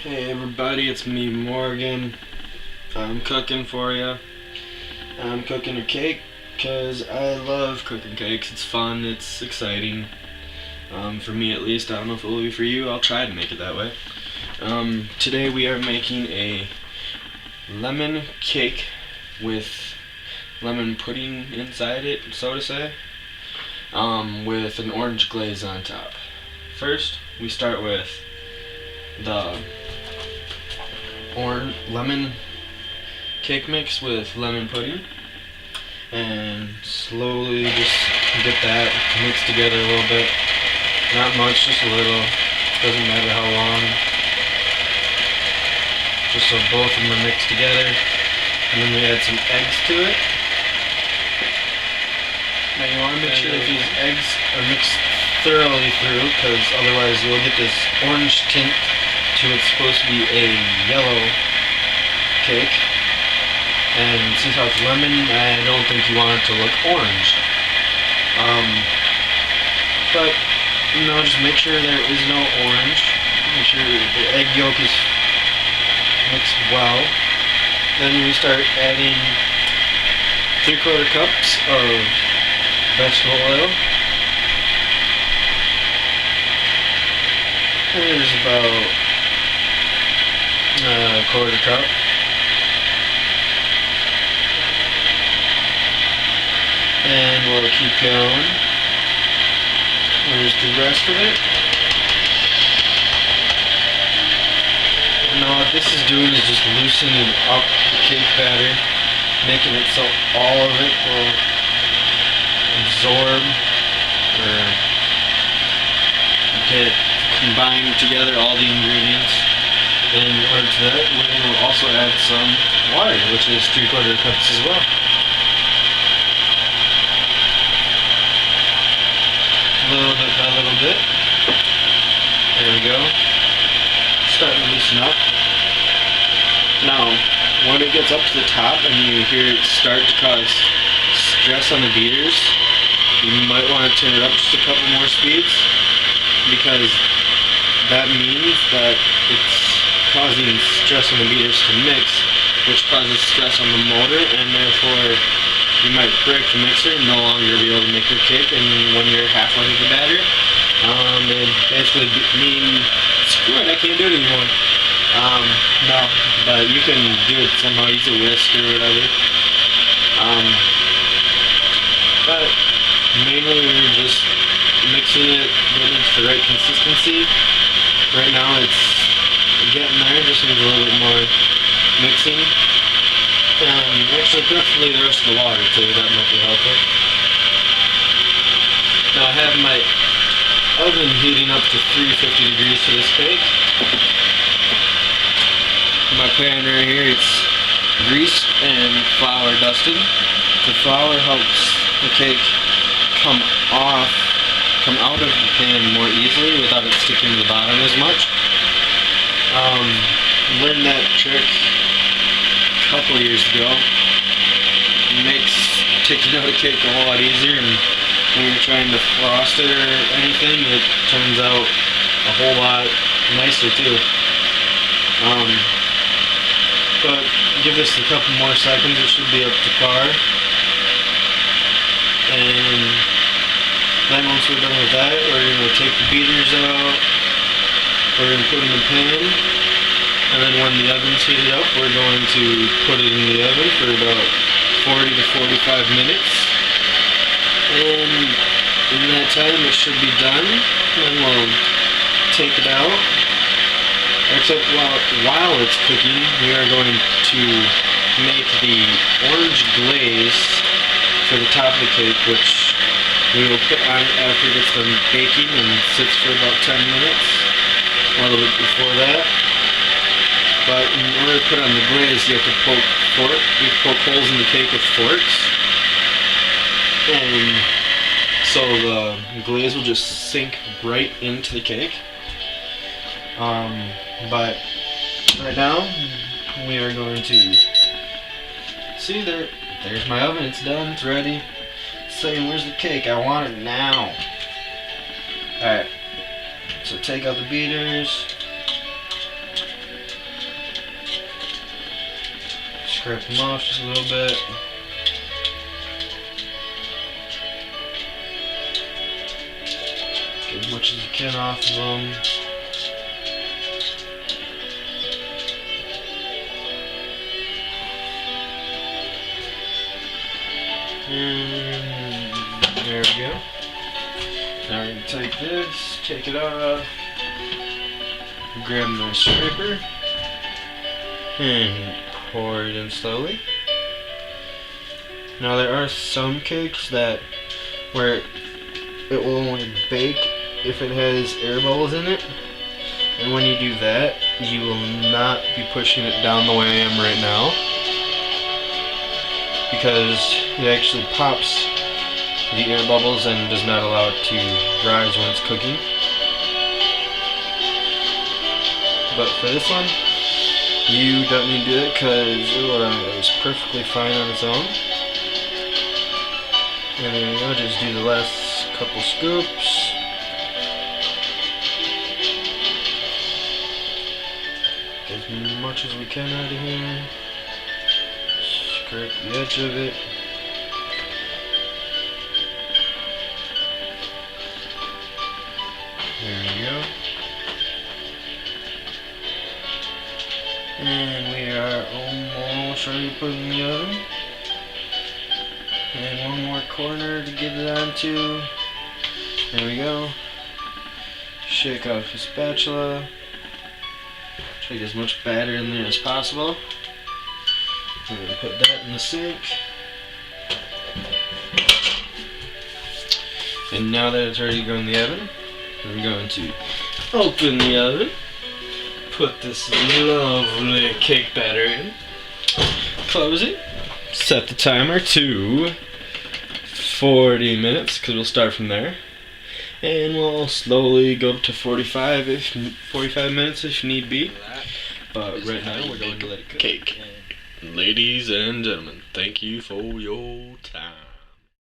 Hey everybody, it's me Morgan. I'm cooking for you. I'm cooking a cake because I love cooking cakes. It's fun, it's exciting. For me at least. I don't know if it will be for you. I'll try to make it that way. Today we are making a lemon cake with lemon pudding inside it, so to say, with an orange glaze on top. First, we start with the lemon cake mix with lemon pudding, and slowly just get that mixed together a little bit. Not much, just a little. Doesn't matter how long. Just so both of them are mixed together. And then we add some eggs to it. Now you want to make sure that these eggs are mixed thoroughly through, because otherwise you'll get this orange tint to what's supposed to be a yellow cake. And since how it's lemon, I don't think you want it to look orange. But just make sure there is no orange. Make sure the egg yolk is mixed well. Then we start adding 3/4 cups of vegetable oil. And there's about a 1/4 cup. And we'll keep going. There's the rest of it. Now what this is doing is just loosening up the cake batter, making it so all of it will absorb or get combined together, all the ingredients. And in order to that, we will also add some water, which is 3/4 cups as well. Little bit by little bit. There we go. Starting to loosen up. Now, when it gets up to the top and you hear it start to cause stress on the beaters, you might want to turn it up just a couple more speeds, because that means that it's causing stress on the beaters to mix, which causes stress on the motor, and therefore you might break the mixer and no longer be able to make your cake. And when you're halfway through the batter, it basically means, screw it, I can't do it anymore. No, but you can do it somehow, use a whisk or whatever. But mainly we're just mixing it, getting it to the right consistency. Right now it's getting there, just needs a little bit more mixing. Actually, preferably the rest of the water too, that might be helpful. Now I have my oven heating up to 350 degrees for this cake. My pan right here, it's greased and flour dusted. The flour helps the cake come out of the pan more easily without it sticking to the bottom as much. Learned that trick a couple years ago. It makes taking out a cake a whole lot easier, and when you're trying to frost it or anything, it turns out a whole lot nicer too. But give this a couple more seconds, it should be up to par. And then once we're done with that, we're going to take the beaters out, we're going to put them in the pan, and then when the oven's heated up, we're going to put it in the oven for about 40 to 45 minutes. And in that time it should be done, and we'll take it out. Except while it's cooking, we are going to make the orange glaze for the top of the cake, which we will put on after it gets done baking and sits for about 10 minutes, or a little bit before that. But in order to put on the glaze, you have to poke holes in the cake with forks, and so the glaze will just sink right into the cake. But right now we are going to see there's my oven, it's done, it's ready. It's saying, where's the cake? I want it now. Alright, so take out the beaters, scrape them off just a little bit. Get as much as you can off of them. There we go. Now we're going to take this, take it off, grab my scraper, and pour it in slowly. Now there are some cakes that where it will only bake if it has air bubbles in it, and when you do that, you will not be pushing it down the way I am right now, because it actually pops the air bubbles and does not allow it to rise when it's cooking. But for this one, you don't need to do it because it was perfectly fine on its own. And there we go, just do the last couple scoops. Get as much as we can out of here. Scrape the edge of it. There we go. And we are almost ready to put it in the oven. And one more corner to get it onto. There we go. Shake off the spatula. Try to get as much batter in there as possible. We're going to put that in the sink. And now that it's ready to go in the oven, I'm going to open the oven, put this lovely cake batter in, close it, set the timer to 40 minutes, because we'll start from there, and we'll slowly go up to 45 minutes if need be, but right now we're going to let it cook. Cake. Ladies and gentlemen, thank you for your time.